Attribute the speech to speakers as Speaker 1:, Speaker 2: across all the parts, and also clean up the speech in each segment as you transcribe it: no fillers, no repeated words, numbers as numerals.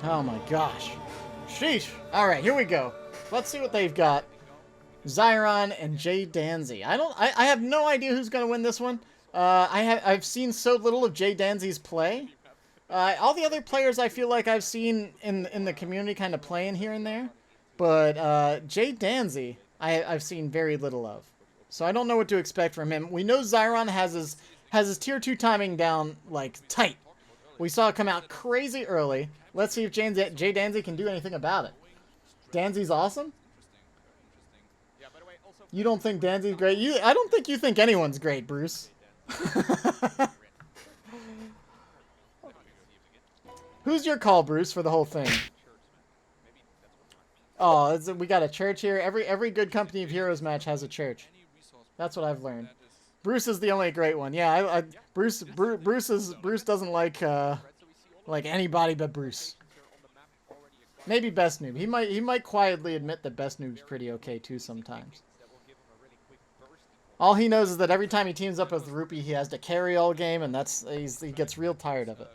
Speaker 1: Oh my gosh. Sheesh. Alright, here we go. Let's see what they've got. XyRon and JDanzi. I have no idea who's gonna win this one. I've seen so little of JDanzi's play. All the other players I feel like I've seen in the community kind of playing here and there. But JDanzi I've seen very little of. So I don't know what to expect from him. We know XyRon has his tier 2 timing down like tight. We saw it come out crazy early. Let's see if JDanzi can do anything about it. Danzi's awesome? You don't think Danzi's great? I don't think you think anyone's great, Bruce. Who's your call, Bruce, for the whole thing? Oh, we got a church here. Every good Company of Heroes match has a church. That's what I've learned. Bruce is the only great one. Yeah, Bruce doesn't like anybody but Bruce. Maybe Best Noob. He might quietly admit that Best Noob's pretty okay too sometimes. All he knows is that every time he teams up with Rupee, he has to carry all game, and he gets real tired of it.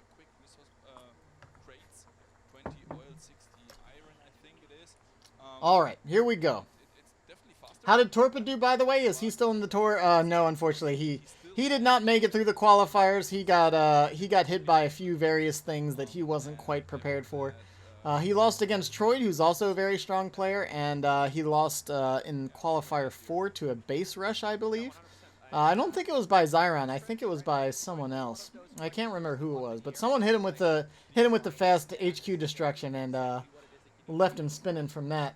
Speaker 1: All right, here we go. How did Torpa do, by the way? Is he still in the tour? No, unfortunately, he did not make it through the qualifiers. He got hit by a few various things that he wasn't quite prepared for. He lost against Troy, who's also a very strong player, and he lost in qualifier 4 to a base rush, I believe. I don't think it was by XyRon. I think it was by someone else. I can't remember who it was, but someone hit him with the fast HQ destruction and left him spinning from that.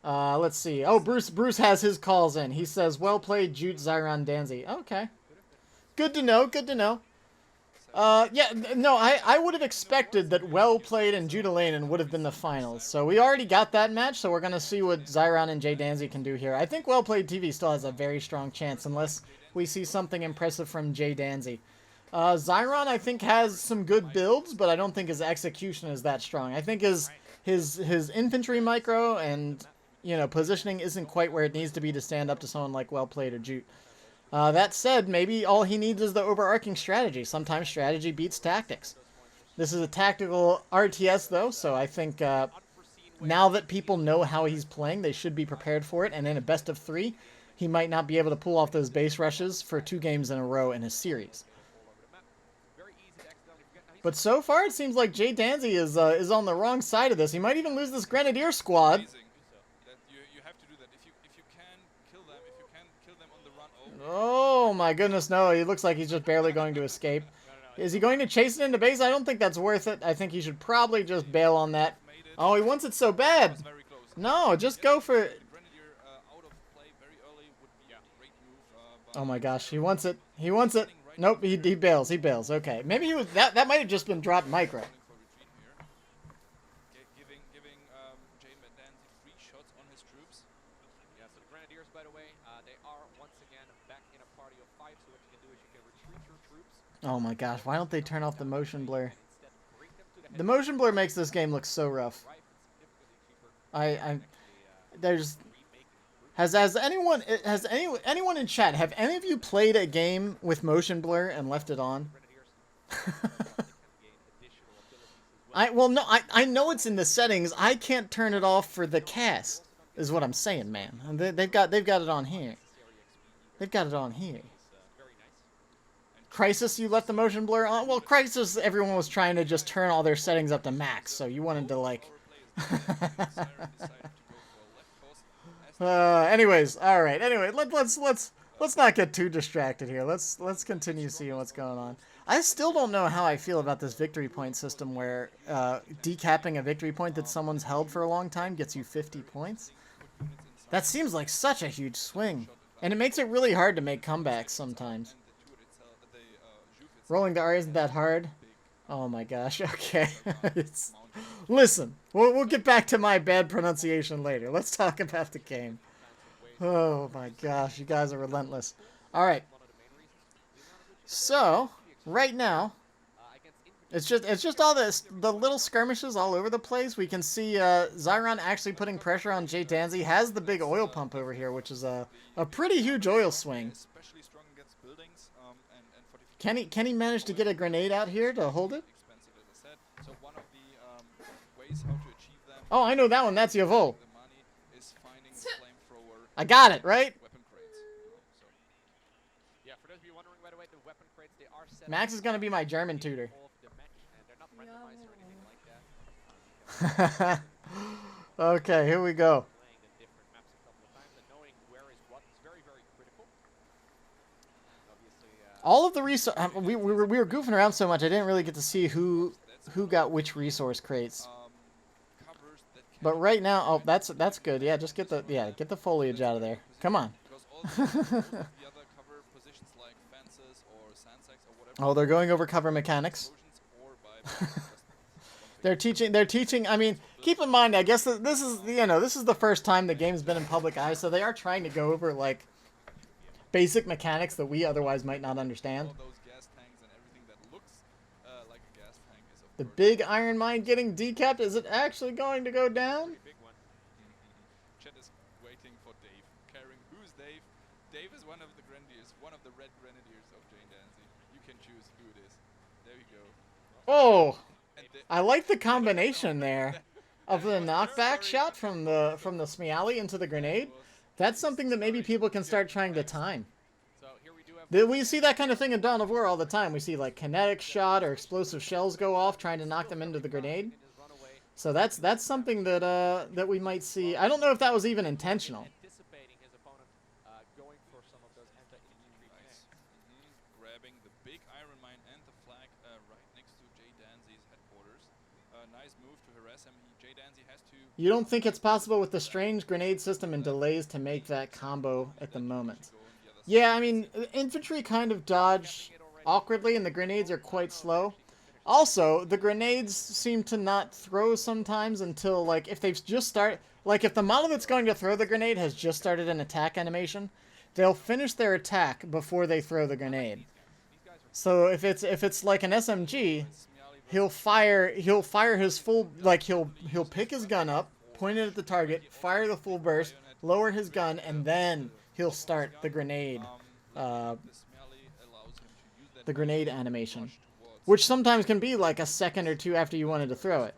Speaker 1: Let's see. Oh, Bruce has his calls in. He says, "Well played, Jute, XyRon, Danzi." Okay, good to know. Good to know. Yeah, no, I would have expected that Well Played and Judalainen would have been the finals. So we already got that match, so we're going to see what XyRon and JDanzi can do here. I think Well Played TV still has a very strong chance, unless we see something impressive from JDanzi. XyRon, I think, has some good builds, but I don't think his execution is that strong. I think his infantry micro and, you know, positioning isn't quite where it needs to be to stand up to someone like Well Played or Jute. That said, maybe all he needs is the overarching strategy. Sometimes strategy beats tactics. This is a tactical RTS, though, so I think now that people know how he's playing, they should be prepared for it. And in a best of 3, he might not be able to pull off those base rushes for 2 games in a row in a series. But so far, it seems like JDanzi is on the wrong side of this. He might even lose this Grenadier squad. Oh my goodness, no. He looks like he's just barely going to escape. Is he going to chase it into base? I don't think that's worth it. I think he should probably just bail on that. Oh, he wants it so bad. No, just go for it. Oh my gosh, he wants it. He wants it. Nope, he bails. He bails. Okay. Maybe he was that might have just been dropped micro. Oh my gosh, why don't they turn off the motion blur? The motion blur makes this game look so rough. Has anyone in chat, have any of you played a game with motion blur and left it on? I know it's in the settings. I can't turn it off for the cast, is what I'm saying, man. They've got it on here. They've got it on here. Crisis, you left the motion blur on? Well, Crisis, everyone was trying to just turn all their settings up to max, so you wanted to, like... anyways, alright. Anyway, let's not get too distracted here. Let's continue seeing what's going on. I still don't know how I feel about this victory point system where decapping a victory point that someone's held for a long time gets you 50 points. That seems like such a huge swing. And it makes it really hard to make comebacks sometimes. Rolling the R isn't that hard. Oh my gosh, okay. Listen, we'll get back to my bad pronunciation later. Let's talk about the game. Oh my gosh, you guys are relentless. Alright. So, right now, it's just all the little skirmishes all over the place. We can see XyRon actually putting pressure on JDanzi. Has the big oil pump over here, which is a pretty huge oil swing. Can he manage to get a grenade out here to hold it?
Speaker 2: ways how to achieve them.
Speaker 1: Oh, I know that one. That's Yavol.
Speaker 2: The money is finding flamethrower.
Speaker 1: I got it, right?
Speaker 2: Weapon crates. So.
Speaker 3: Yeah, for those of you wondering, by the way, the weapon crates, they are set
Speaker 1: Max is gonna be my German tutor.
Speaker 3: the mech, and they're not randomized or anything like that.
Speaker 1: Okay, here we go.
Speaker 3: Playing the different maps a couple of times and knowing where is what is very, very critical. Obviously,
Speaker 1: All of the we were goofing around so much I didn't really get to see who got which resource crates.
Speaker 2: Covers that can
Speaker 1: But right now, oh, that's good. Yeah, just get the foliage out of there. Come on.
Speaker 2: because all the other cover positions like fences or sand sacks or whatever.
Speaker 1: Oh, they're going over cover mechanics.
Speaker 2: Or by
Speaker 1: They're teaching. I mean, keep in mind, I guess that this is this is the first time the game's been in public eye, so they are trying to go over like basic mechanics that we otherwise might not understand.
Speaker 2: all those gas tanks and everything that looks like a gas tank is of
Speaker 1: The
Speaker 2: course
Speaker 1: big iron mine getting decapped. Is it actually going to go down?
Speaker 3: big one.
Speaker 2: Chet is waiting for Dave. Caring who's Dave? Dave is one of the grenadiers, one of the red grenadiers of JDanzi. You can choose who it is. There you go.
Speaker 1: Oh,
Speaker 2: And
Speaker 1: I like the combination there of the knockback shot from the Smiali into the grenade. That's something that maybe people can start trying to time.
Speaker 3: So here we do have
Speaker 1: We see that kind of thing in Dawn of War all the time. We see like kinetic shot or explosive shells go off trying to knock them into the grenade.
Speaker 3: in his runaway,
Speaker 1: So that's something that that we might see. I don't know if that was even intentional.
Speaker 3: anticipating his opponent going for some of those anti-infantry
Speaker 2: Nice.
Speaker 3: tanks.
Speaker 2: Grabbing the big iron mine and the flag right next to JDanzi's headquarters. Nice move to harass him. JDanzi has to.
Speaker 1: You don't think it's possible with the strange grenade system and delays to make that combo at the moment?
Speaker 2: Go on the other
Speaker 1: Yeah, I mean, infantry kind of dodge awkwardly and the grenades are quite slow. Also, the grenades seem to not throw sometimes until, like, if they've just started... Like, if the model that's going to throw the grenade has just started an attack animation, they'll finish their attack before they throw the grenade. So if it's like an SMG, he'll fire his full, like, he'll pick his gun up, point it at the target, fire the full burst, lower his gun, and then he'll start the grenade,
Speaker 2: the Smelly allows him to use that
Speaker 1: the grenade animation,
Speaker 2: towards
Speaker 1: which sometimes can be like a second or two after you wanted to throw it.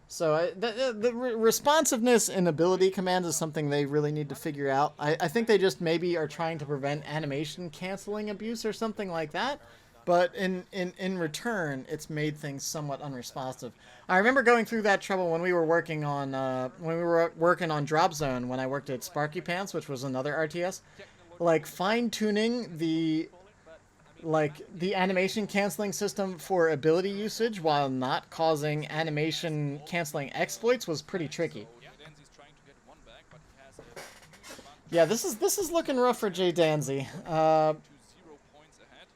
Speaker 2: the attack from that.
Speaker 1: So the responsiveness in ability commands is something they really need to figure out. I think they just maybe are trying to prevent animation canceling abuse or something like that. But in return, it's made things somewhat unresponsive. I remember going through that trouble when we were working on Drop Zone when I worked at Sparky Pants, which was another RTS. Like fine tuning the animation canceling system for ability usage while not causing animation canceling exploits was pretty tricky.
Speaker 2: JDanzi's trying to get one back, but he has a huge advantage
Speaker 1: Yeah, this is looking rough for JDanzi.
Speaker 2: to 0 points ahead.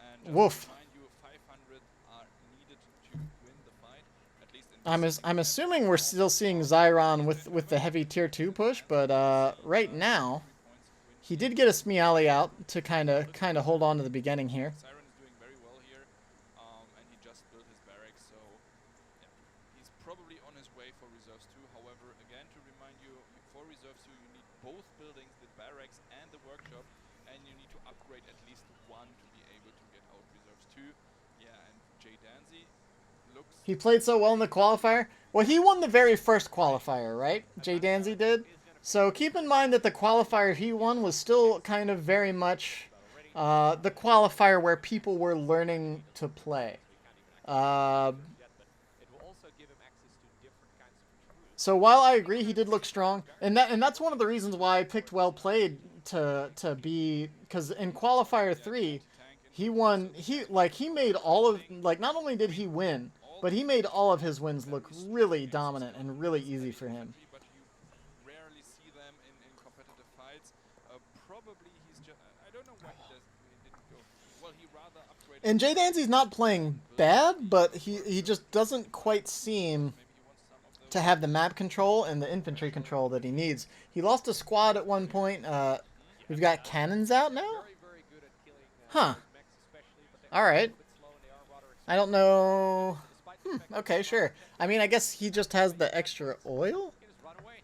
Speaker 2: And just
Speaker 1: Woof.
Speaker 2: to remind you, 500 are needed to win the fight. At least in
Speaker 1: I'm assuming we're still seeing XyRon with the heavy tier 2 push, but right now he did get a Smiali out to kind of hold on to the beginning here.
Speaker 2: XyRon is doing very well here, and he just built his barracks, so yeah, he's probably on his way for reserves too. However, again, to remind you, for reserves 2 you need both buildings, the barracks and the workshop, and you need to upgrade at least one to be able to get out reserves 2. Yeah, and JDanzi looks...
Speaker 1: He played so well in the qualifier. Well, he won the very first qualifier, right? JDanzi did. So keep in mind that the qualifier he won was still kind of very much the qualifier where people were learning to play.
Speaker 3: It will also give him access to different kinds of tools.
Speaker 1: So while I agree he did look strong, and that's one of the reasons why I picked Well Played to be, because in qualifier 3 he won. He made all of, like, not only did he win, but he made all of his wins look really dominant and really easy for him.
Speaker 2: But you rarely see them in competitive fights. Probably he's just... I don't know why he didn't go. Well, he rather upgraded...
Speaker 1: And JDanzi's not playing bad, but he just doesn't quite seem
Speaker 2: Maybe he wants some of those.
Speaker 1: to have the map control and the infantry control that he needs. He lost a squad at one point. We've got cannons out now?
Speaker 3: Very, very good at killing
Speaker 1: Huh.
Speaker 3: mechs especially, but they're
Speaker 1: Alright.
Speaker 3: a bit slow and they are rather
Speaker 1: I don't know...
Speaker 3: despite the fact that
Speaker 1: Okay, sure. I mean, I guess he just has the extra oil?
Speaker 3: he just run away.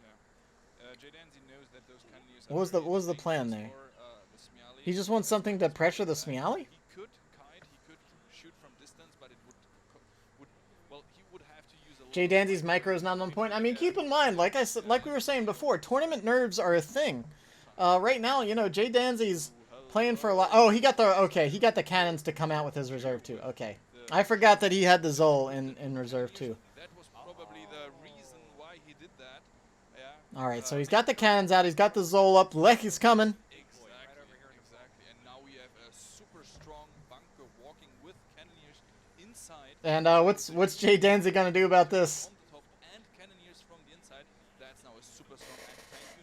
Speaker 2: Yeah. JDanzi knows that those cannoneers
Speaker 1: What was the plan there?
Speaker 2: The Smiali.
Speaker 1: He just wants something to pressure the Smiali?
Speaker 2: He could kite, he could shoot from distance, but it would well, he would have to
Speaker 1: JDanzi's micro is not on point. I mean, keep in mind, like I said, like we were saying before, tournament nerves are a thing. Right now, you know, JDanzi's playing for a lot. Oh, he got the cannons to come out with his reserve too. Okay, I forgot that he had the Zol in reserve too.
Speaker 2: That was probably the reason why he did that. Yeah.
Speaker 1: All right, so he's got the cannons out. He's got the Zol up. Lech is coming.
Speaker 2: Exactly. And now we have a super strong bunker walking with cannoneers inside.
Speaker 1: And what's JDanzi gonna do about this?
Speaker 2: On the top and cannoneers from the inside. That's now a super strong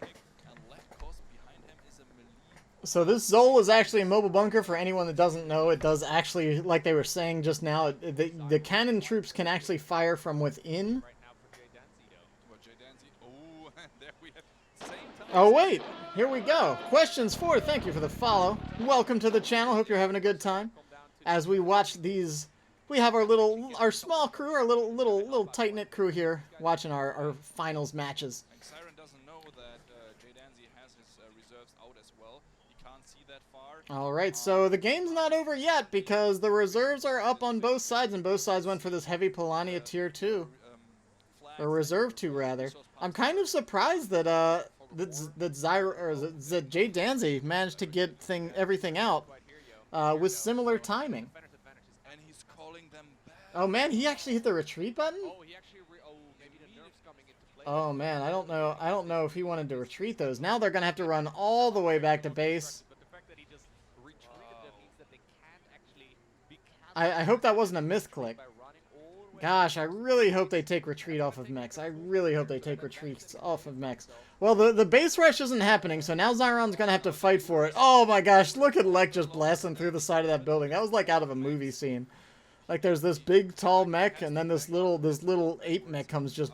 Speaker 2: anti-tank unit. And left cost behind him is a melee.
Speaker 1: So this Zol is actually a mobile bunker. For anyone that doesn't know, it does actually, like they were saying just now, the cannon troops can actually fire from within.
Speaker 3: Right now for JDanzi, though.
Speaker 2: Well, JDanzi. Oh, and there we have same time.
Speaker 1: Oh wait, here we go. Questions 4. Thank you for the follow. Welcome to the channel. Hope you're having a good time. As we watch these, we have our small crew, our little tight knit crew here, watching our finals matches.
Speaker 2: And XyRon doesn't know that JDanzi has his reserves out as well. He can't see that far.
Speaker 1: All right, so the game's not over yet because the reserves are up on both sides, and both sides went for this heavy Polania tier 2, or reserve 2 rather. I'm kind of surprised that JDanzi managed to get everything out with similar timing.
Speaker 2: And he's calling them back.
Speaker 1: Oh man, he actually hit the retreat button?
Speaker 3: Oh, he actually. Maybe the nerfs coming into play.
Speaker 1: Oh man, I don't know if he wanted to retreat those. Now they're gonna have to run all the way back to base.
Speaker 3: But the fact that he just retreated them means that they can't actually be
Speaker 1: I hope that wasn't a misclick.
Speaker 3: by running all the way.
Speaker 1: Gosh, I really hope they take retreat off of mechs. I really hope they take retreats off of mechs. Well, the base rush isn't happening, so now XyRon's gonna have to fight for it. Oh my gosh, look at Lech just blasting through the side of that building. That was like out of a movie scene. Like there's this big tall mech, and then this little ape mech comes just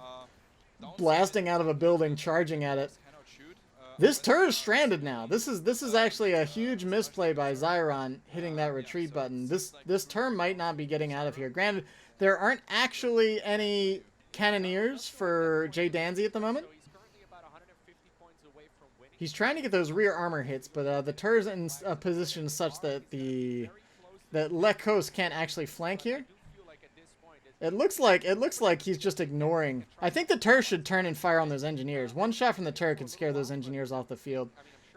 Speaker 1: blasting out of a building, charging at it.
Speaker 2: Cannot shoot.
Speaker 1: This turret is stranded now. This is actually a huge misplay by XyRon hitting that retreat button. This turret might not be getting out of here. Granted, there aren't actually any cannoneers for JDanzi at the moment.
Speaker 3: So he's currently about 150 points away from winning.
Speaker 1: He's trying to get those rear armor hits, but the turret's in a position such that that Lech host can't actually flank here.
Speaker 3: I do feel like at this point it's
Speaker 1: It looks like he's just ignoring. I think the turret should turn and fire on those engineers. One shot from the turret could scare those engineers off the field.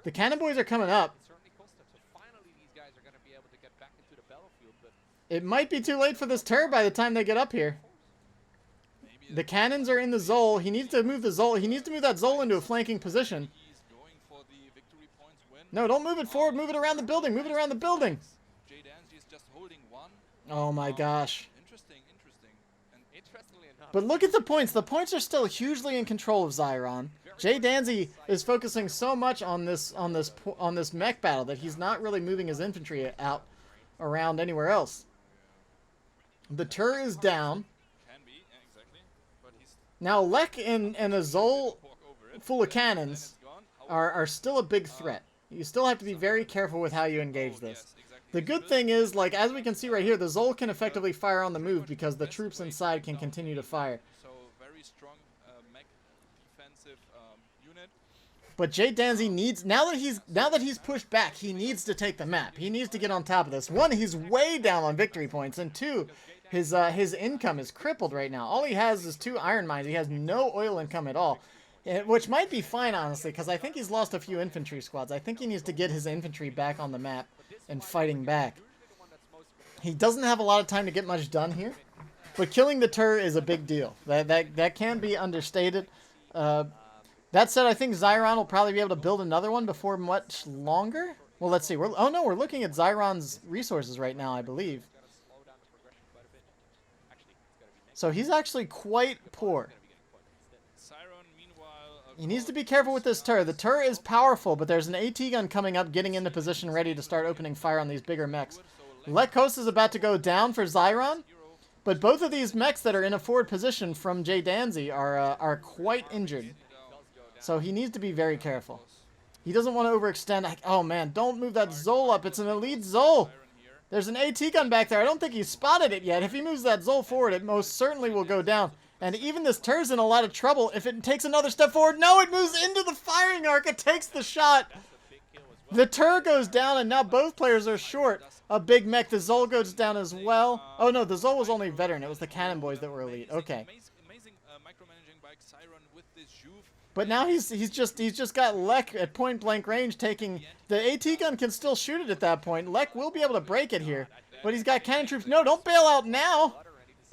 Speaker 1: The cannon boys are coming up.
Speaker 3: certainly cost them. So finally these guys are going to be able to get back into the battlefield. But
Speaker 1: It might be too late for this turret by the time they get up here.
Speaker 2: Maybe
Speaker 1: The cannons are in the Zol. He needs to move the Zol. He needs to move that Zol into a flanking position.
Speaker 2: he's going for the victory points win.
Speaker 1: No, don't move it forward. Move it around the building. Move it around the building.
Speaker 2: JDanzi is just holding one.
Speaker 1: Oh my gosh.
Speaker 2: Interesting. And
Speaker 3: interestingly enough,
Speaker 1: But look at the points. The points are still hugely in control of XyRon. JDanzi is focusing so much on this mech battle that he's not really moving his infantry out around anywhere else. The turret is down.
Speaker 2: can be, yeah, exactly. But he's
Speaker 1: Now Lech and a Zol
Speaker 2: walk over it.
Speaker 1: full of cannons
Speaker 2: It's gone.
Speaker 1: are still a big threat. You still have to be very careful with how you engage
Speaker 2: Oh,
Speaker 1: this.
Speaker 2: yes, exactly.
Speaker 1: The good thing is, like, as we can see right here, the Zol can effectively fire on the move because the troops inside can continue to fire.
Speaker 2: So very strong mech defensive unit.
Speaker 1: But JDanzi needs, now that he's pushed back, he needs to take the map. He needs to get on top of this. One, he's way down on victory points, and two, his income is crippled right now. All he has is 2 iron mines. He has no oil income at all. Which might be fine, honestly, because I think he's lost a few infantry squads. I think he needs to get his infantry back on the map and fighting back. He doesn't have a lot of time to get much done here, but killing the turret is a big deal. That can be understated. That said, I think XyRon will probably be able to build another one before much longer. Well, let's see. We're looking at XyRon's resources right now, I believe.
Speaker 3: slow down the progression quite a bit. Actually, it's going to be
Speaker 1: So he's actually quite poor.
Speaker 2: XyRon, meanwhile,
Speaker 1: He needs to be careful with this turret. The turret is powerful, but there's an AT gun coming up, getting into position, ready to start opening fire on these bigger mechs. Lech host is about to go down for XyRon, but both of these mechs that are in a forward position from JDanzi are quite injured. So he needs to be very careful. He doesn't want to overextend. Oh man, don't move that Zol up. It's an elite Zol. There's an AT gun back there. I don't think he's spotted it yet. If he moves that Zol forward, it most certainly will go down. And even this turret's in a lot of trouble if it takes another step forward. No, it moves into the firing arc. It takes the shot. The turret goes down, and now both players are short. A big mech. The Zol goes down as well. Oh no, the Zol was only veteran. It was the cannon boys that were elite. Okay.
Speaker 2: Amazing this Juve.
Speaker 1: But now he's just got Lek at point blank range taking the AT gun can still shoot it at that point. Lek will be able to break it here, but he's got cannon troops. No, don't bail out now.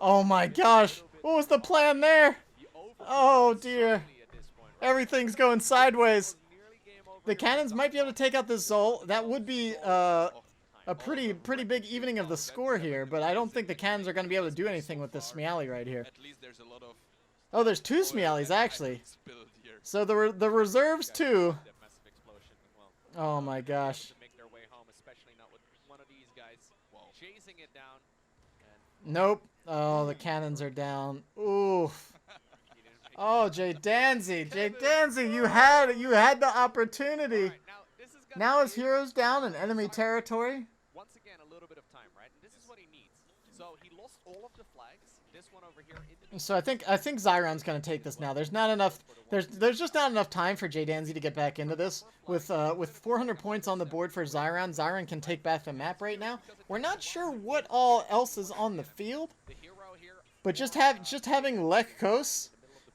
Speaker 1: Oh my gosh, what was the plan there? Oh dear, everything's going sideways. The cannons might be able to take out this Zol. That would be a pretty big evening of the score here, but I don't think the cannons are going to be able to do anything with this Smiali right here.
Speaker 2: At least there's a lot of
Speaker 1: Oh, there's two Smialis actually. So the reserves too. Oh my gosh. Nope. Oh, the cannons are down. Oof. Oh, JDanzi, you had the opportunity. Now his hero's down in enemy territory.
Speaker 3: Once again, a little bit of time, right? And this is what he needs. So he lost all of the flags. This one over here.
Speaker 1: So I think XyRon's gonna take this now. There's not enough. There's just not enough time for JDanzi to get back into this. With 400 points on the board for XyRon, XyRon can take back the map right now. We're not sure what all else is on the field, but just having Lek Kos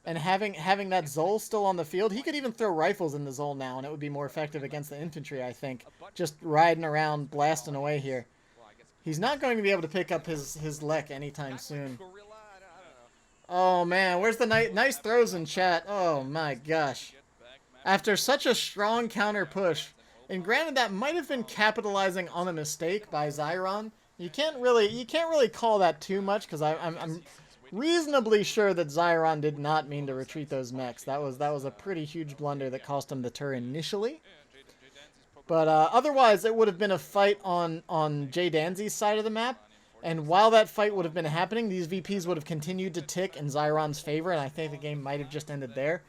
Speaker 1: and having that Zol still on the field, he could even throw rifles in the Zol now, and it would be more effective against the infantry. I think just riding around, blasting away here. He's not going to be able to pick up his Lek anytime soon. Oh man, where's the nice throws in chat? Oh my gosh. After such a strong counter push, and granted that might have been capitalizing on a mistake by XyRon. You can't really call that too much because I'm reasonably sure that XyRon did not mean to retreat those mechs. That was a pretty huge blunder that cost him the turn initially. But otherwise, it would have been a fight on JDanzi's side of the map. And while that fight would have been happening, these VPs would have continued to tick in XyRon's favor, and I think the game might have just ended there.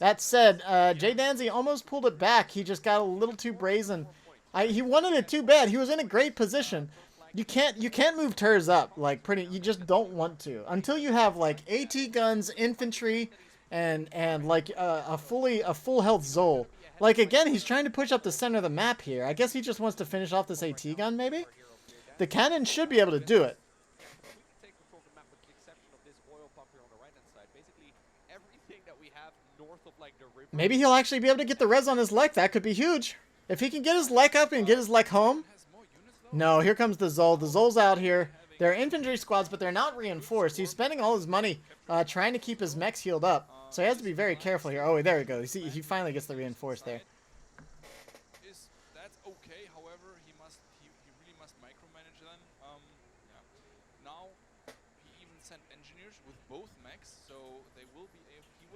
Speaker 1: That said, JDanzi almost pulled it back. He just got a little too brazen. He wanted it too bad. He was in a great position. You can't move turrets up you just don't want to until you have like AT guns, infantry, and like a full health Zol. Like again, he's trying to push up the center of the map here. I guess he just wants to finish off this AT gun maybe. The cannon should be able to do it. Maybe he'll actually be able to get the res on his Lek. That could be huge. If he can get his Lek up and get his Lek home. No, here comes the Zol. The Zol's out here. They're infantry squads, but they're not reinforced. He's spending all his money trying to keep his mechs healed up. So he has to be very careful here. Oh, there we go. He finally gets the reinforced there.
Speaker 2: That's okay. However, he really must micromanage them. Yeah. Now he even sent engineers with both mechs, so he will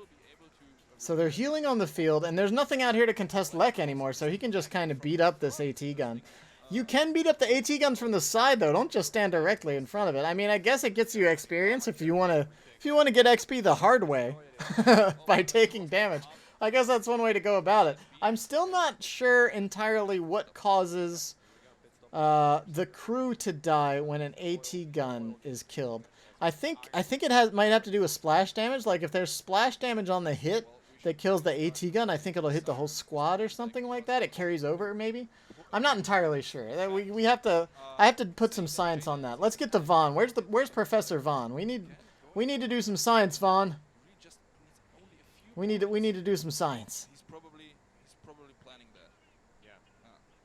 Speaker 2: be able to.
Speaker 1: So they're healing on the field, and there's nothing out here to contest Lek anymore, so he can just kind of beat up this AT gun. You can beat up the AT guns from the side though. Don't just stand directly in front of it. I mean, I guess it gets you experience if you want to get XP the hard way by taking damage. I guess that's one way to go about it. I'm still not sure entirely what causes the crew to die when an AT gun is killed. I think it might have to do with splash damage. Like if there's splash damage on the hit that kills the AT gun, I think it'll hit the whole squad or something like that. It carries over maybe. I'm not entirely sure. I have to put some science on that. Let's get to Vaughn. Where's Professor Vaughn? We need to do some science, Vaughn. We need to do some science.
Speaker 2: He's probably planning that.
Speaker 3: Yeah.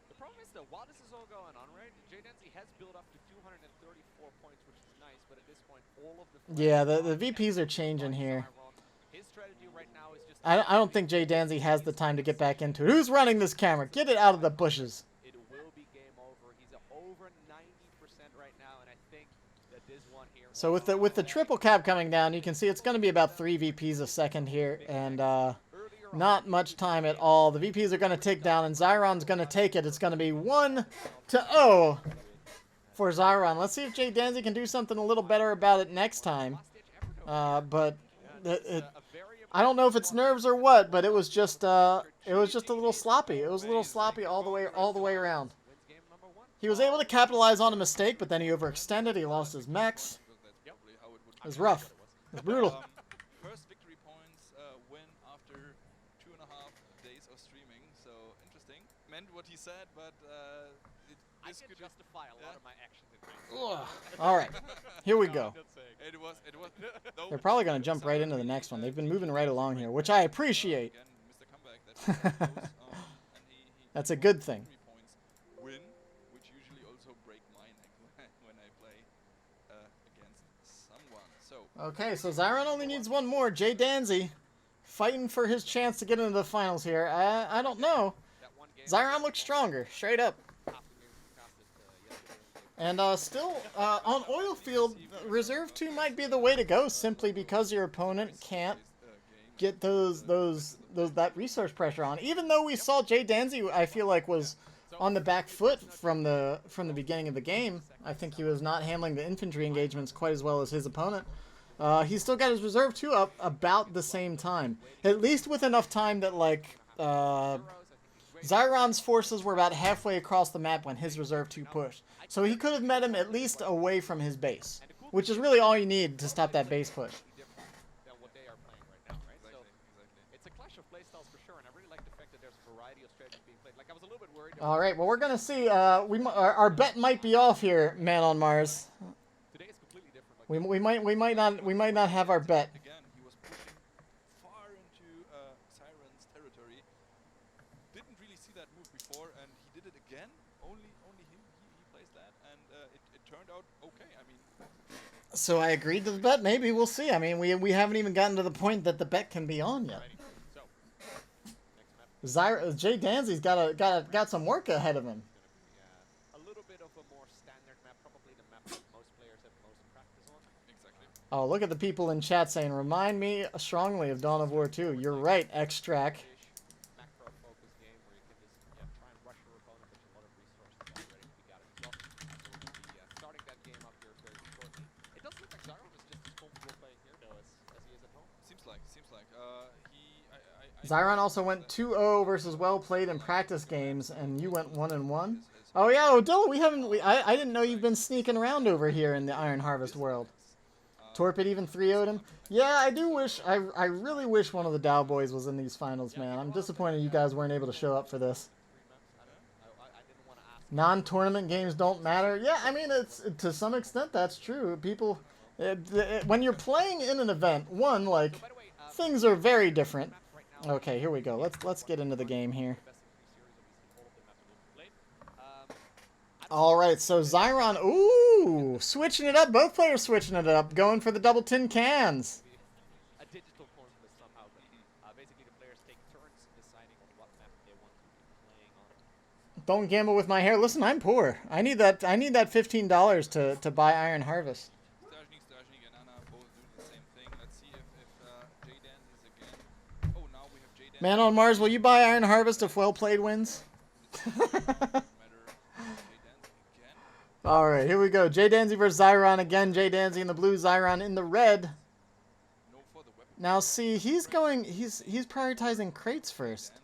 Speaker 3: The problem is though, while this is all going on, right? JDanzi has built up to 234 points, which is nice, but at this point, all of the
Speaker 1: the VPs are changing here.
Speaker 3: His strategy right now is just
Speaker 1: I don't think JDanzi has the time to get back into it. Who's running this camera? Get it out of the bushes.
Speaker 3: It will be game over. He's over 90% right now, and I think that this one here.
Speaker 1: So with the triple cap coming down, you can see it's going to be about 3 VPs a second here, and not much time at all. The VPs are going to tick down, and XyRon's going to take it. It's going to be 1-0 for XyRon. Let's see if JDanzi can do something a little better about it next time. But I don't know if it's nerves or what, but it was just a little sloppy. It was a little sloppy all the way around. He was able to capitalize on a mistake, but then he overextended. He lost his mechs. It was rough. It was brutal.
Speaker 2: First victory points win after 2.5 days of streaming. So interesting. Meant what he said, but
Speaker 3: I
Speaker 2: this
Speaker 3: can
Speaker 2: could
Speaker 3: justify a lot of my actions in game.
Speaker 1: Ugh. All right, here we
Speaker 3: No,
Speaker 1: go.
Speaker 3: I'm just saying.
Speaker 2: It was though,
Speaker 1: They're probably going to jump right
Speaker 2: Xyron
Speaker 1: into the
Speaker 2: really,
Speaker 1: next one. They've been
Speaker 2: GG
Speaker 1: moving right
Speaker 2: was
Speaker 1: along
Speaker 2: great
Speaker 1: here,
Speaker 2: play.
Speaker 1: which I appreciate.
Speaker 2: Again, Mr. Comeback, that was very close. And he
Speaker 1: That's a
Speaker 2: won
Speaker 1: good
Speaker 2: the
Speaker 1: thing.
Speaker 2: 3 points win, which usually also break my neck when I play against someone. So
Speaker 1: Okay, so XyRon only needs one more. JDanzi fighting for his chance to get into the finals here. I don't know.
Speaker 3: That one game
Speaker 1: XyRon looks stronger, straight up.
Speaker 3: half the game we casted yesterday
Speaker 1: And still, on oil field, reserve 2 might be the way to go, simply because your opponent can't get that resource pressure on. Even though we saw JDanzi, I feel like, was on the back foot from the beginning of the game. I think he was not handling the infantry engagements quite as well as his opponent. He still got his reserve 2 up about the same time, at least with enough time that like XyRon's forces were about halfway across the map when his reserve 2 pushed. So he could have met him at least away from his base, which is really all you need to stop that base push.
Speaker 3: than what they are playing right now, right? So
Speaker 2: exactly.
Speaker 3: it's a clash of playstyles for sure, and I really like the fact that there's a variety of strategies being played. Like I was a little bit worried.
Speaker 1: All right, well we're gonna see. Our bet might be off here, Man on Mars.
Speaker 3: Today is completely different. Like
Speaker 1: We might not have our bet.
Speaker 2: Again, he was pushing far into Xyron's territory. Didn't really see that move before, and he did it again. Only him, he plays that, and it turned out okay. I mean,
Speaker 1: So I agreed to the bet. Maybe we'll see. I mean, we haven't even gotten to the point that the bet can be on yet.
Speaker 3: so next map
Speaker 1: JDanzi's got some work ahead of him.
Speaker 3: is gonna be a little bit of a more standard map, probably the map that most players have most practice on.
Speaker 2: exactly.
Speaker 1: Oh, look at the people in chat saying, "Remind me strongly of Dawn of War 2." You're right, Extract.
Speaker 3: Macro focus game where you can just try and rush your opponent, but a lot of resources already to be gathered as well. So we'll be starting that game up here very shortly. It does look like XyRon is just as comfortable playing here though as he is at home.
Speaker 2: Seems like.
Speaker 1: XyRon also went 2-0 versus Well Played in practice games, and you went 1-1. Oh yeah, Odilla, I didn't know you've been sneaking around over here in the Iron Harvest world. Torpid even 3-0'd him. Yeah, I do wish, I really wish one of the Dow boys was in these finals, man. I'm disappointed you guys weren't able to show up for this.
Speaker 3: 3 maps. I didn't want to ask.
Speaker 1: Non-tournament games don't matter. Yeah, I mean, it's to some extent that's true. People, when you're playing in an event, one, like,
Speaker 3: By the way,
Speaker 1: things are very different.
Speaker 3: maps right now.
Speaker 1: Okay, here we go. Let's get into the game here.
Speaker 3: Best of 3 series, obviously all of the maps will be played.
Speaker 1: All right, so XyRon, ooh, switching it up. Both players switching it up, going for the double tin cans.
Speaker 3: A digital coin for this somehow, but basically the players take turns deciding on what map they want to be playing on.
Speaker 1: Don't gamble with my hair. Listen, I'm poor. I need that $15 to buy Iron Harvest.
Speaker 2: Stajnik and Anna both doing the same thing. Let's see if JDanzi is again. Oh, now we have JDanzi.
Speaker 1: Man on Mars, will you buy Iron Harvest if Well Played wins? All right, here we go. JDanzi versus XyRon again. JDanzi in the blue, XyRon in the red.
Speaker 2: No further weapon.
Speaker 1: Now see, he's prioritizing crates first.
Speaker 2: And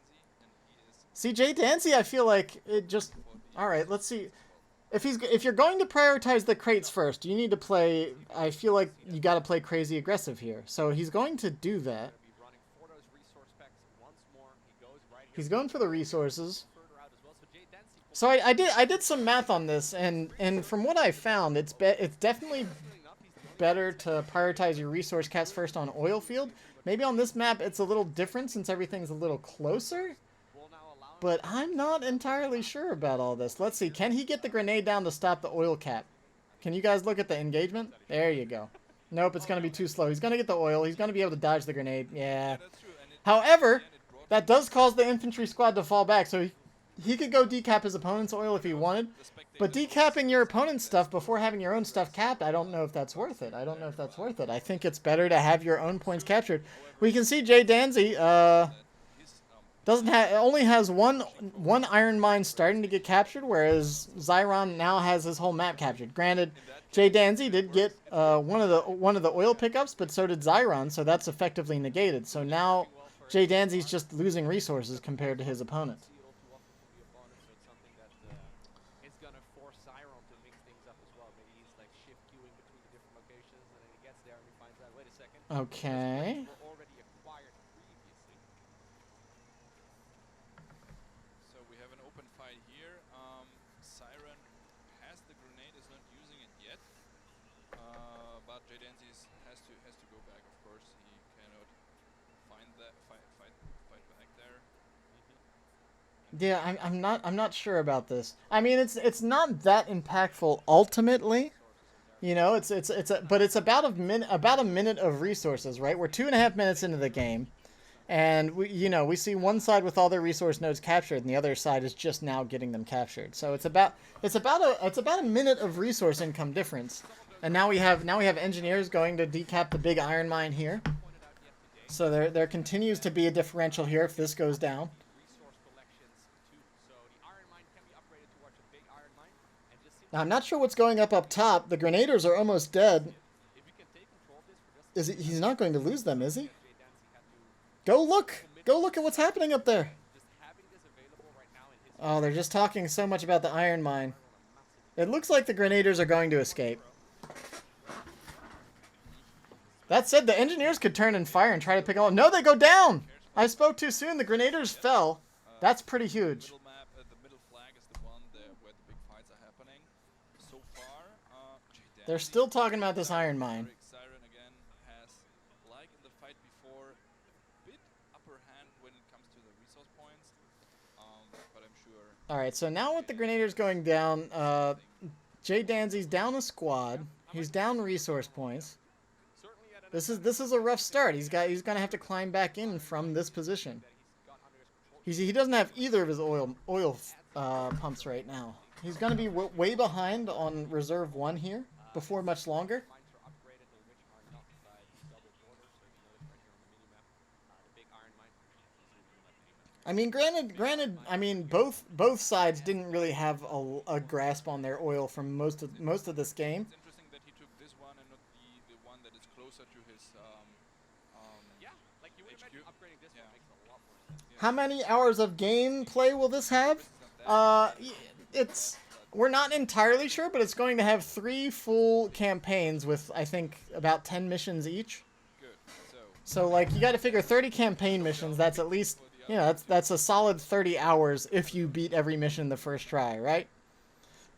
Speaker 2: he is
Speaker 1: See, JDanzi, I feel like it just. All right, let's see. If you're going to prioritize the crates first, you need to play. I feel like you got to play crazy aggressive here. So he's going to do that.
Speaker 3: Be running for those resource packs once more. He goes right here.
Speaker 1: He's going for the resources.
Speaker 3: Further out as well. So JDanzi
Speaker 1: So I did some math on this, and from what I found, it's definitely better to prioritize your resource caps first on oil field. Maybe on this map it's a little different since everything's a little closer.
Speaker 3: will now allow him
Speaker 1: But I'm not entirely sure about all this. Let's see. Can he get the grenade down to stop the oil cap? Can you guys look at the engagement? There you go. Nope, it's going to be too slow. He's going to get the oil. He's going to be able to dodge the grenade. Yeah.
Speaker 2: that's true. And it,
Speaker 1: However,
Speaker 2: again, it brought
Speaker 1: that does cause the infantry squad to fall back. So he could go decap his opponent's oil if he wanted.
Speaker 2: the spectators
Speaker 1: But decapping your opponent's stuff before having your own stuff capped, I don't know if that's worth it. I don't know if that's worth it. I think it's better to have your own points captured. We can see JDanzi
Speaker 2: his,
Speaker 1: only has one iron mine starting to get captured, whereas XyRon now has his whole map captured. Granted, JDanzi did get one of the oil pickups, but so did XyRon, so that's effectively negated. So now JDanzi's just losing resources compared to his opponent.
Speaker 3: seal too often from the opponent, so it's something that is gonna force XyRon to mix things up as well. Maybe he's like shift queuing between the different locations, and then he gets there and he finds out, wait a second,
Speaker 1: Okay.
Speaker 3: were already acquired previously.
Speaker 2: So we have an open fight here. XyRon grenade is not using it yet. But JDanzi has to go back. Of course, he cannot find that fight back there.
Speaker 1: Yeah, I'm not sure about this. I mean, it's not that impactful ultimately. You know, but it's about a minute of resources, right? We're 2.5 minutes into the game, and we see one side with all their resource nodes captured, and the other side is just now getting them captured. So it's about a minute of resource income difference, and now we have engineers going to decap the big iron mine here. So there continues to be a differential here if this goes down. Now, I'm not sure what's going up top. The grenaders are almost dead. He's not going to lose them, is he? Go look! Go look at what's happening up there! Oh, they're just talking so much about the iron mine. It looks like the grenaders are going to escape. That said, the engineers could turn and fire and try to pick them up. No, they go down! I spoke too soon. The grenaders fell. That's pretty huge. They're still talking about this iron mine.
Speaker 2: XyRon again has, like in the fight before, a bit upper hand when it comes to the resource points. But I'm sure.
Speaker 1: All right, so now with the grenaders going down, JDanzi's down a squad. He's down resource points. This is a rough start. He's gonna have to climb back in from this position. He doesn't have either of his oil pumps right now. He's gonna be way behind on reserve 1 here. Before much longer. I mean, granted. I mean, both sides didn't really have a grasp on their oil for most of this game.
Speaker 2: It's interesting that he took this one and not the one that is closer to his
Speaker 3: yeah, like you would imagine upgrading this one makes a lot more sense.
Speaker 1: How many hours of gameplay will this have? We're not entirely sure, but it's going to have 3 full campaigns with, I think, about 10 missions each.
Speaker 2: Good.
Speaker 1: So like, you got to figure 30 campaign missions. That's at least, that's a solid 30 hours if you beat every mission the first try, right?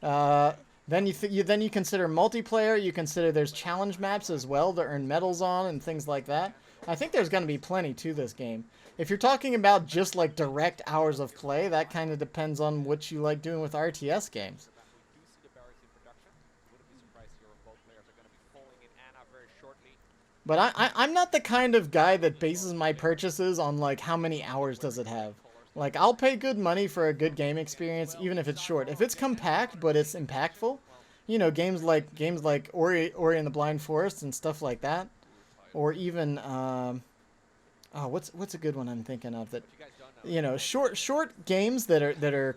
Speaker 1: Then you consider multiplayer. You consider there's challenge maps as well to earn medals on and things like that. I think there's going to be plenty to this game. If you're talking about just like direct hours of play, that kind of depends on what you like doing with RTS games. But I'm not the kind of guy that bases my purchases on like how many hours does it have. Like, I'll pay good money for a good game experience even if it's short. If it's compact but it's impactful, games like Ori and the Blind Forest and stuff like that, or even what's a good one I'm thinking of that short games that are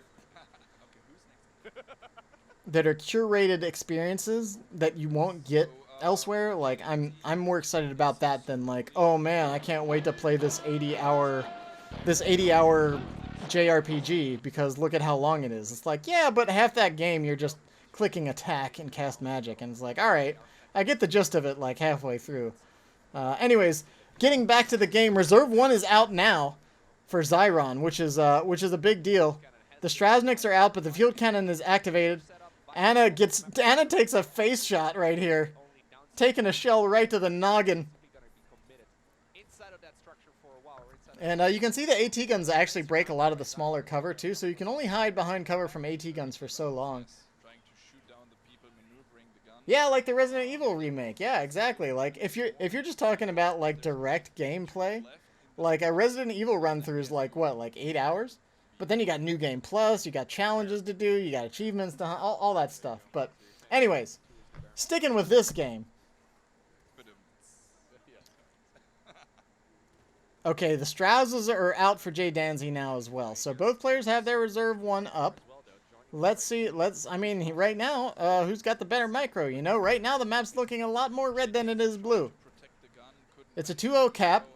Speaker 1: curated experiences that you won't get elsewhere. Like, I'm more excited about that than like, oh man, I can't wait to play this 80-hour JRPG because look at how long it is. It's like, yeah, but half that game you're just clicking attack and cast magic, and it's like, all right, I get the gist of it like halfway through. Anyways, getting back to the game, Reserve 1 is out now for XyRon, which is a big deal. The Strasniks are out, but the field cannon is activated. Anna takes a face shot right here, taking a shell right to the noggin. And you can see the AT guns actually break a lot of the smaller cover too, so you can only hide behind cover from AT guns for so long. Yeah, like the Resident Evil remake. Yeah, exactly. Like if you're just talking about like direct gameplay, like a Resident Evil run through is like what, like 8 hours? But then you got New Game Plus, you got challenges to do, you got achievements to hunt, all that stuff. But anyways, sticking with this game. Okay, the Strausses are out for JDanzi now as well. So both players have their Reserve 1 up. Let's see. I mean, right now, who's got the better micro? Right now the map's looking a lot more red than it is blue. It's a 2-0 cap.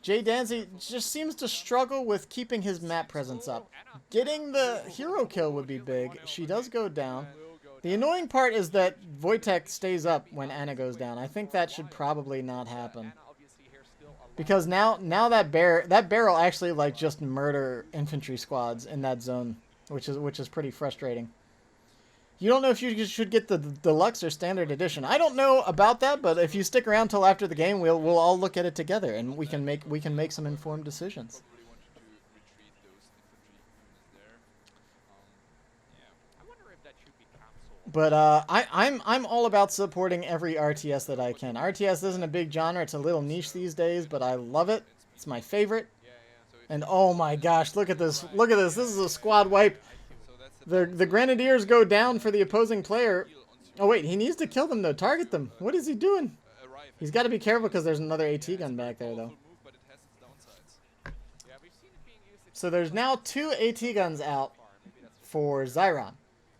Speaker 1: JDanzi just seems to struggle with keeping his map presence up. Getting the hero kill would be big. She does go down. The annoying part is that Wojtek stays up when Anna goes down. I think that should probably not happen. Because now that barrel actually like just murder infantry squads in that zone, which is pretty frustrating. You don't know if you should get the deluxe or standard edition. I don't know about that, but if you stick around till after the game, we'll all look at it together and we can make some informed decisions.
Speaker 2: Probably wanted to retreat those infantry units there. Yeah.
Speaker 3: I wonder if that should be canceled.
Speaker 1: But I'm all about supporting every RTS that I can. RTS isn't a big genre; it's a little niche these days, but I love it. It's my favorite.
Speaker 3: Yeah, yeah.
Speaker 2: So if
Speaker 1: And oh my gosh, look at this! Look at this! This is a squad wipe.
Speaker 2: so that's
Speaker 1: The Grenadiers go down for the opposing player.
Speaker 2: heal on
Speaker 1: Oh wait, he needs to kill them though. Target them. What is he doing?
Speaker 2: arrive.
Speaker 1: He's got to be careful because there's another AT gun back there though.
Speaker 2: Move, but it has its downsides.
Speaker 3: Yeah, we've seen it being used.
Speaker 1: So there's now 2 AT guns out
Speaker 3: Maybe that's
Speaker 1: for XyRon.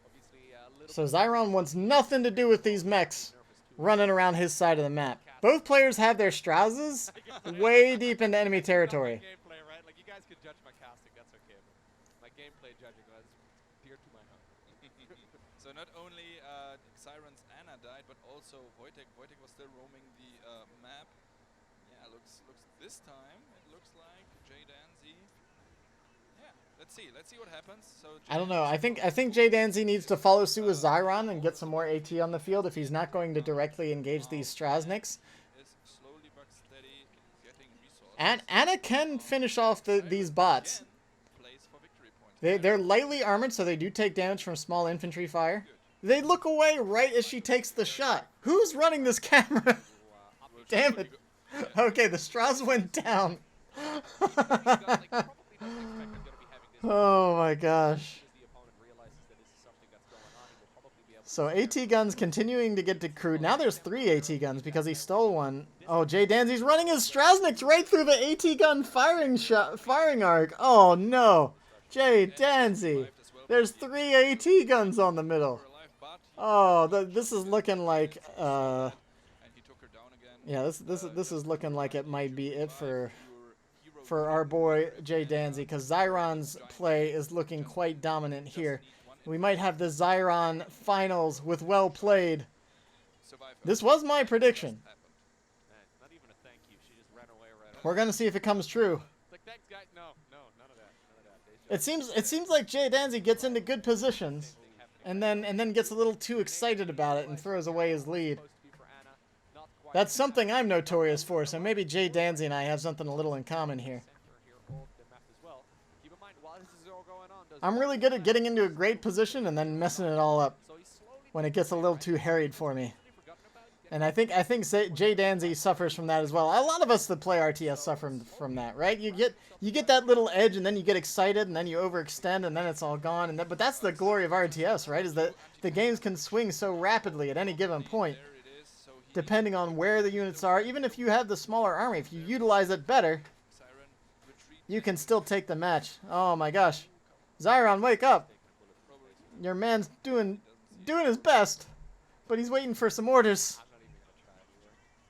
Speaker 3: obviously a little
Speaker 1: So XyRon wants nothing to do with these mechs running around his side of the map. Both players have their Strausses way deep into enemy territory.
Speaker 3: gameplay, right? Like you guys can judge my casting, that's okay. But my gameplay judging was dear to my heart.
Speaker 2: So not only XyRon's Anna died, but also Wojtek. Wojtek was still roaming the map. Yeah, looks this time it looks like JDanzi. Yeah, let's see what happens. So
Speaker 1: I don't know. I think JDanzi needs to follow suit with XyRon and get some more AT on the field if he's not going to directly engage these Strasniks.
Speaker 2: is slowly but steady getting resources.
Speaker 1: And Anna can finish off these bots.
Speaker 2: Again, plays for victory points.
Speaker 1: They're lightly armored, so they do take damage from small infantry fire. They look away right as she takes the shot. Who's running this camera? Damn it. Okay, the Strauss went down. Oh my gosh. So AT guns continuing to get decrewed. Now there's 3 AT guns because he stole one. Oh, JDanzi's running his Strasniks right through the AT gun firing arc. Oh no. JDanzi. There's 3 AT guns on the middle. Oh, this is looking like
Speaker 2: And he took her down again.
Speaker 1: yeah, this is looking like it might be it for our boy JDanzi, because XyRon's play is looking quite dominant here. We might have the XyRon finals with well played. This was my prediction.
Speaker 3: Not even a thank you. She just ran away right
Speaker 1: We're gonna see if it comes true.
Speaker 3: It's like, thanks, guy. No, none of that.
Speaker 1: It seems like JDanzi gets into good positions, and then gets a little too excited about it and throws away his lead. That's something I'm notorious for, so maybe JDanzi and I have something a little in common here. I'm really good at getting into a great position and then messing it all up when it gets a little too harried for me. And I think JDanzi suffers from that as well. A lot of us that play RTS suffer from that, right? You get that little edge and then you get excited and then you overextend and then it's all gone. But that's the glory of RTS, right? Is that the games can swing so rapidly at any given point, depending on where the units are. Even if you have the smaller army, if you utilize it better, you can still take the match. Oh my gosh. XyRon, wake up. Your man's doing his best, but he's waiting for some orders.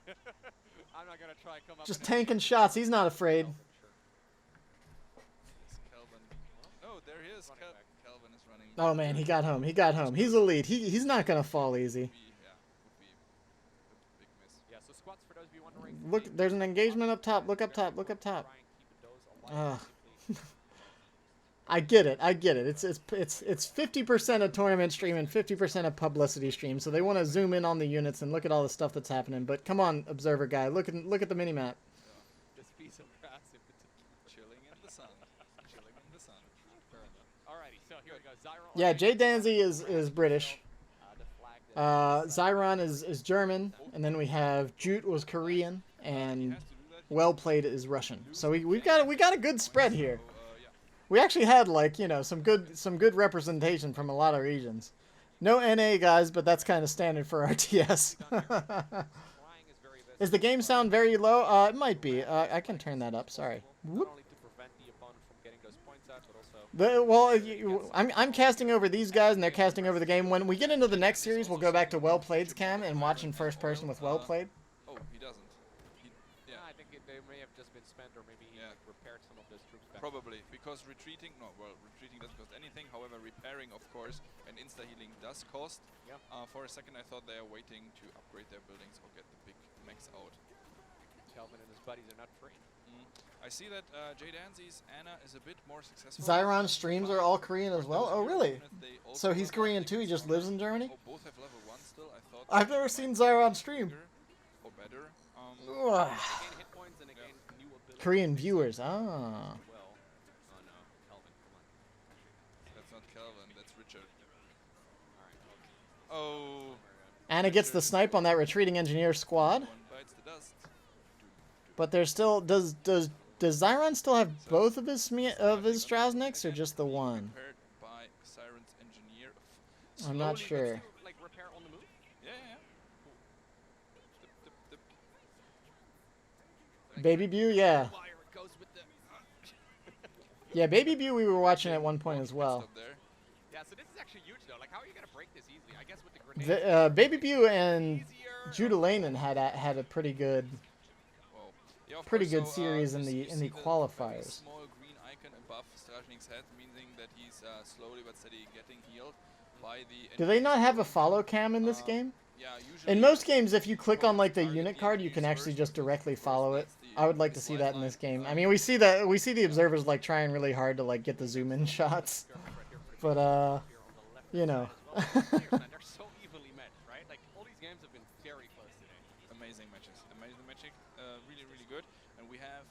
Speaker 3: I'm not gonna try. Come up
Speaker 1: Just tanking shots. He's not afraid.
Speaker 2: Oh, there he is. Kelvin is running.
Speaker 1: Oh man, he got home. He got home. He's a lead. He's not gonna fall easy.
Speaker 2: Yeah, would be a big miss.
Speaker 3: Yeah, so squats for those of you wondering.
Speaker 1: Look, there's an engagement up top. Look up top. Look up top. I get it. It's 50% a tournament stream and 50% a publicity stream. So they want to zoom in on the units and look at all the stuff that's happening. But come on, observer guy, look at the minimap.
Speaker 3: This piece of grass in particular.
Speaker 2: Chilling in the sun. Chilling in the sun.
Speaker 3: Fair enough. Alrighty, so here we go. XyRon.
Speaker 1: Yeah, JDanzi is British.
Speaker 3: The flag that
Speaker 1: XyRon is German, and then we have Jute was Korean, and Well Played is Russian. So we got a good spread here. We actually had, like, you know, some good representation from a lot of regions. No NA guys, but that's kind of standard for RTS. Is the game sound very low? It might be. I can turn that up. Sorry.
Speaker 3: not only to prevent the opponent from getting those points out, but also
Speaker 1: I'm casting over these guys, and they're casting over the game. When we get into the next series, we'll go back to Well Played's cam and watch in first person with Well Played.
Speaker 2: Oh, he doesn't. Yeah.
Speaker 3: I think they may have just been spent, or maybe he repaired some of those troops back.
Speaker 2: Probably, because retreating doesn't cost anything. However, repairing, of course, and insta-healing does cost.
Speaker 3: Yeah.
Speaker 2: For a second, I thought they are waiting to upgrade their buildings or get the big mechs out.
Speaker 3: Kelvin and his buddies are not free.
Speaker 2: I see that JDanzi's Anna is a bit more successful.
Speaker 1: XyRon streams are all Korean as well? Oh, really? So he's Korean too, he just lives in Germany?
Speaker 2: Oh, both have level 1 still. I thought
Speaker 1: I've never seen XyRon stream.
Speaker 2: bigger or better.
Speaker 1: Ugh.
Speaker 3: They gain hit points and they gain new abilities.
Speaker 1: Korean viewers, ah.
Speaker 3: Well, oh no, Kelvin, come on. Actually,
Speaker 2: That's not Calvin, that's Richard.
Speaker 3: all right.
Speaker 2: Oh,
Speaker 1: Anna gets the snipe on that retreating engineer squad.
Speaker 2: one bites the dust.
Speaker 1: But there's still does XyRon still have both of his Strasniks or just the one?
Speaker 2: Repaired by Siren's engineer.
Speaker 1: I'm not
Speaker 2: Slowly but
Speaker 1: sure.
Speaker 3: To, like repair on the move.
Speaker 2: Yeah, yeah. Cool.
Speaker 1: Baby Bew, yeah.
Speaker 3: Wire goes with the.
Speaker 1: Yeah, Baby Bew we were watching at one point as well.
Speaker 2: Stop there.
Speaker 3: Yeah, so this is actually huge though. Like, how are you gonna break this easily? I guess with the grenade.
Speaker 1: Baby Bew and
Speaker 3: Easier.
Speaker 1: Judalainen had a pretty good
Speaker 2: Well, yeah, of
Speaker 1: pretty
Speaker 2: course,
Speaker 1: good
Speaker 2: so,
Speaker 1: series
Speaker 2: you
Speaker 1: in
Speaker 2: see
Speaker 1: the
Speaker 2: very
Speaker 1: qualifiers.
Speaker 2: small green icon above Strashnik's head, meaning that he's slowly but steady getting healed by the.
Speaker 1: Do they not have a follow cam in this game?
Speaker 2: Yeah, usually.
Speaker 1: In most games, if you click on like the unit card, you can actually just directly follow it. I would like to see that in this game. I mean, we see the observers like trying really hard to like get the zoom in shots, but you know.
Speaker 3: They're so evenly matched, right? Like all these games have been very close today.
Speaker 2: Amazing matches. Amazing matching. Really, really good. And we have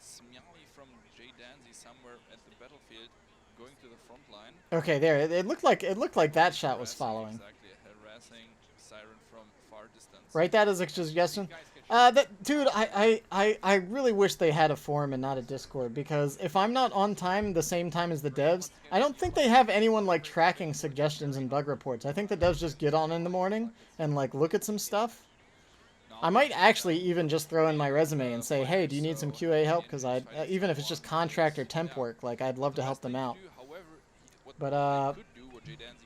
Speaker 2: Smyali from JDanzi somewhere at the battlefield going to the front line.
Speaker 1: Okay, there. It looked like that shot was following.
Speaker 2: Exactly. Harassing Siren from far distance.
Speaker 1: Right, that is a suggestion. Dude, I really wish they had a forum and not a Discord, because if I'm not on time the same time as the devs, I don't think they have anyone like tracking suggestions and bug reports. I think the devs just get on in the morning and like look at some stuff. I might actually even just throw in my resume and say, hey, do you need some QA help? Because even if it's just contract or temp work, like I'd love to help them out. But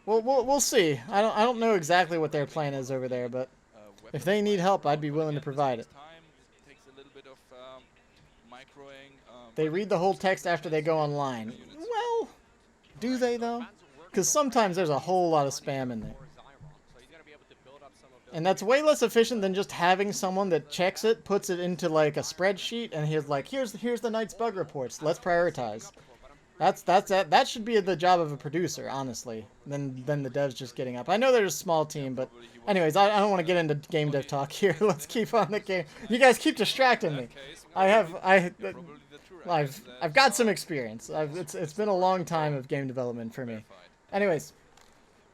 Speaker 1: we'll see. I don't know exactly what their plan is over there, but if they need help, I'd be willing to provide it. They read the whole text after they go online. Well, do they though? Because sometimes there's a whole lot of spam in there. And that's way less efficient than just having someone that checks it, puts it into like a spreadsheet, and he's like, here's the night's bug reports. Let's prioritize. That should be the job of a producer, honestly, than the devs just getting up. I know there's a small team, but anyways, I don't want to get into game dev talk here. Let's keep on the game. You guys keep distracting me. I've got some experience. It's been a long time of game development for me. Anyways,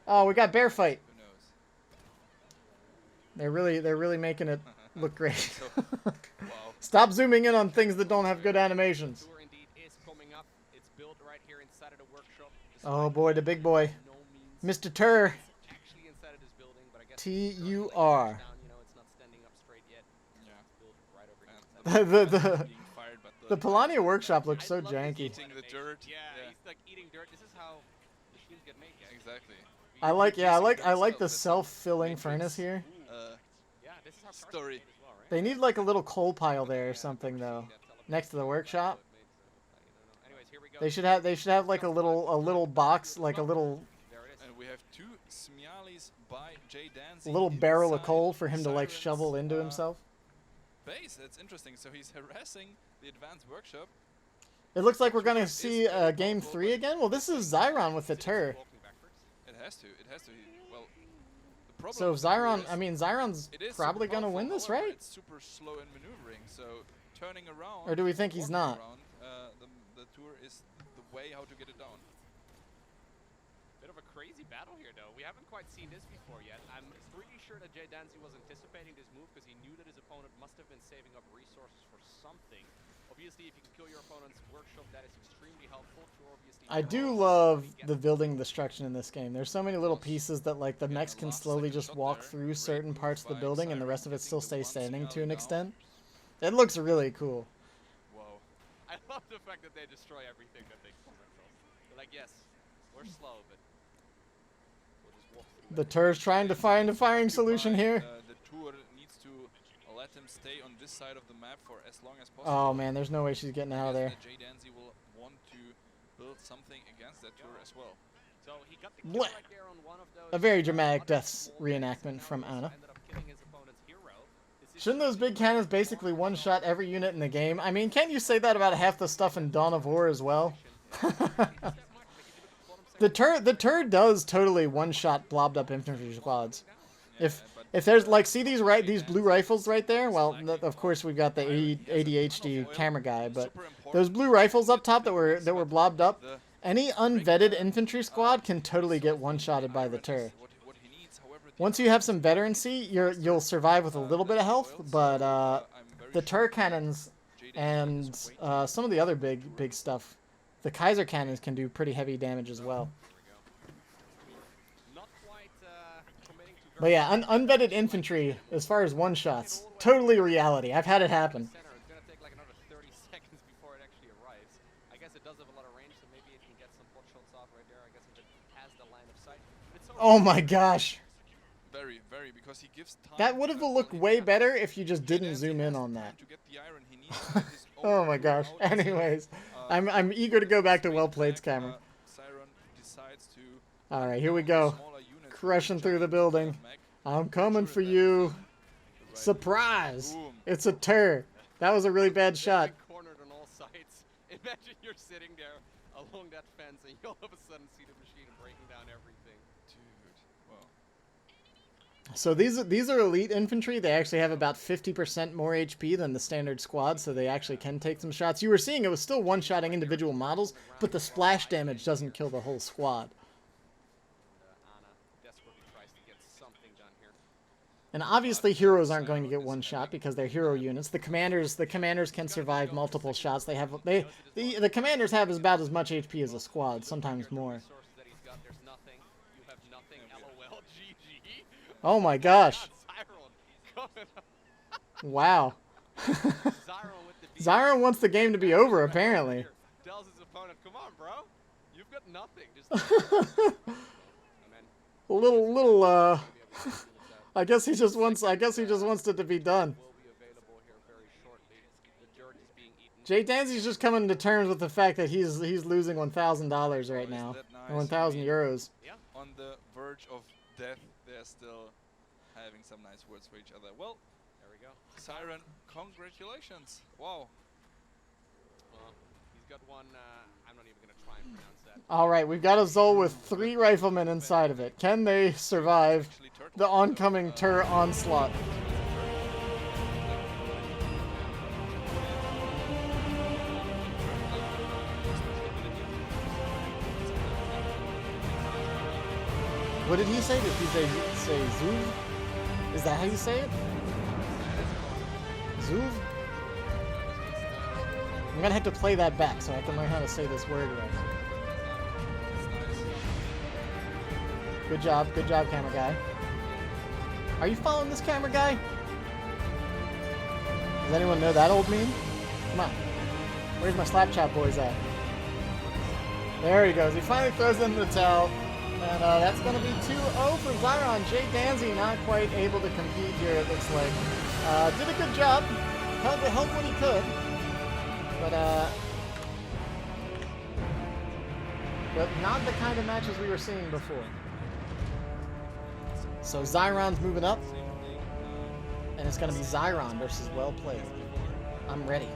Speaker 1: oh, we got bear fight. They're really making it look great. Stop zooming in on things that don't have good animations. Oh boy, the big boy, Mr. Tur. T-U-R. The Polania workshop looks so janky.
Speaker 2: Eating the dirt.
Speaker 3: Yeah, he's like eating dirt. This is how machines get made.
Speaker 2: Exactly.
Speaker 1: I like the self-filling furnace here.
Speaker 3: Yeah, this is how
Speaker 2: Story.
Speaker 3: as well, right?
Speaker 1: They need like a little coal pile there or something though, next to the workshop.
Speaker 3: Anyways, here we go.
Speaker 1: They should have like a little box, like a little
Speaker 2: And we have two Smyalis by JDanzi.
Speaker 1: little barrel of
Speaker 2: inside
Speaker 1: coal for him to like
Speaker 2: Siren's,
Speaker 1: shovel into himself.
Speaker 2: Base. That's interesting. So he's harassing the advanced workshop.
Speaker 1: It looks like we're gonna see game 3 again. Well, this is XyRon with the Tur.
Speaker 2: It has to. It has to. Well, the problem.
Speaker 1: So
Speaker 2: with the Tur
Speaker 1: XyRon,
Speaker 2: is
Speaker 1: I mean XyRon's
Speaker 2: it is
Speaker 1: probably
Speaker 2: super
Speaker 1: gonna win
Speaker 2: powerful,
Speaker 1: this,
Speaker 2: however,
Speaker 1: right?
Speaker 2: It's super slow in maneuvering. So turning around.
Speaker 1: Or do we think he's
Speaker 2: walking
Speaker 1: not?
Speaker 2: Around, the Tur is the way how to get it down.
Speaker 3: Bit of a crazy battle here, though. We haven't quite seen this before yet. I'm pretty sure that JDanzi was anticipating this move because he knew that his opponent must have been saving up resources for something. Obviously, if you can kill your opponent's workshop, that is extremely helpful. Obviously,
Speaker 1: I do love the building destruction in this game. There's so many little pieces that like the mechs can slowly just walk through certain parts of the building and the rest of it still stays standing to an extent. It looks really cool.
Speaker 2: Whoa.
Speaker 3: I love the fact that they destroy everything that they kill themselves. They're like, yes, we're slow, but we'll just walk through.
Speaker 1: The Tur's trying to find a firing solution here.
Speaker 2: The Tur needs to let him stay on this side of the map for as long as possible.
Speaker 1: Oh man, there's no way she's getting out of there.
Speaker 2: JDanzi will want to build something against that Tur as well.
Speaker 3: So he got the kill
Speaker 1: Blech.
Speaker 3: right there on one of those.
Speaker 1: A very dramatic deaths reenactment from Anna.
Speaker 3: Ended up killing his opponent's hero. This
Speaker 1: Shouldn't those big cannons basically one-shot every unit in the game? I mean, can't you say that about half the stuff in Dawn of War as well? The turret does totally one-shot blobbed up infantry squads. If there's like, see these blue rifles right there? Well, of course we've got the ADHD camera guy, but those blue rifles up top that were blobbed up, any unvetted infantry squad can totally get one-shotted by the turret. Once you have some veterancy, you'll survive with a little bit of health, but the turret cannons and some of the other big stuff, the Kaiser cannons can do pretty heavy damage as well. But yeah, unvetted infantry, as far as one-shots, totally reality. I've had it happen.
Speaker 3: It's going to take like another 30 seconds before it actually arrives. I guess it does have a lot of range, so maybe it can get some pot shots off right there. I guess if it has the line of sight.
Speaker 1: Oh my gosh.
Speaker 2: Very, because he gives time.
Speaker 1: That would have looked way better if you just didn't zoom in on that. Oh my gosh. Anyways, I'm eager to go back to Well Played's camera. Alright, here we go. Crushing through the building. I'm coming for you. Surprise! It's a turret. That was a really bad shot.
Speaker 3: Cornered on all sides. Imagine you're sitting there along that fence and you all of a sudden see the machine breaking down everything. Dude, wow.
Speaker 1: So these are elite infantry. They actually have about 50% more HP than the standard squad, so they actually can take some shots. You were seeing it was still one-shotting individual models, but the splash damage doesn't kill the whole squad. And obviously heroes aren't going to get one shot because they're hero units. The commanders can survive multiple shots. The commanders have about as much HP as a squad, sometimes more. Oh my gosh. Wow. XyRon wants the game to be over, apparently.
Speaker 3: Tells his opponent, "Come on, bro. You've got nothing. Just
Speaker 1: little I guess he just wants it to be done. JDanzi's just coming to terms with the fact that he's losing $1,000 right now, or 1,000 euros.
Speaker 2: On the verge of death, they're still having some nice words for each other. Well,
Speaker 3: there we go.
Speaker 2: XyRon, congratulations! Wow.
Speaker 3: He's got one. I'm not even gonna try and pronounce that.
Speaker 1: All right, we've got a Zol with 3 riflemen inside of it. Can they survive the oncoming turret onslaught? What did he say? Did he say Zuv? Is that how you say it? Zuv? I'm gonna have to play that back so I can learn how to say this word right. Good job, camera guy. Are you following this camera guy? Does anyone know that old meme? Come on. Where's my Slapchat boys at? There he goes. He finally throws in the towel. And that's going to be 2-0 for XyRon. JDanzi not quite able to compete here, it looks like. Did a good job. Helped when he could. But not the kind of matches we were seeing before. So XyRon's moving up. And it's going to be XyRon versus Well Played. I'm ready.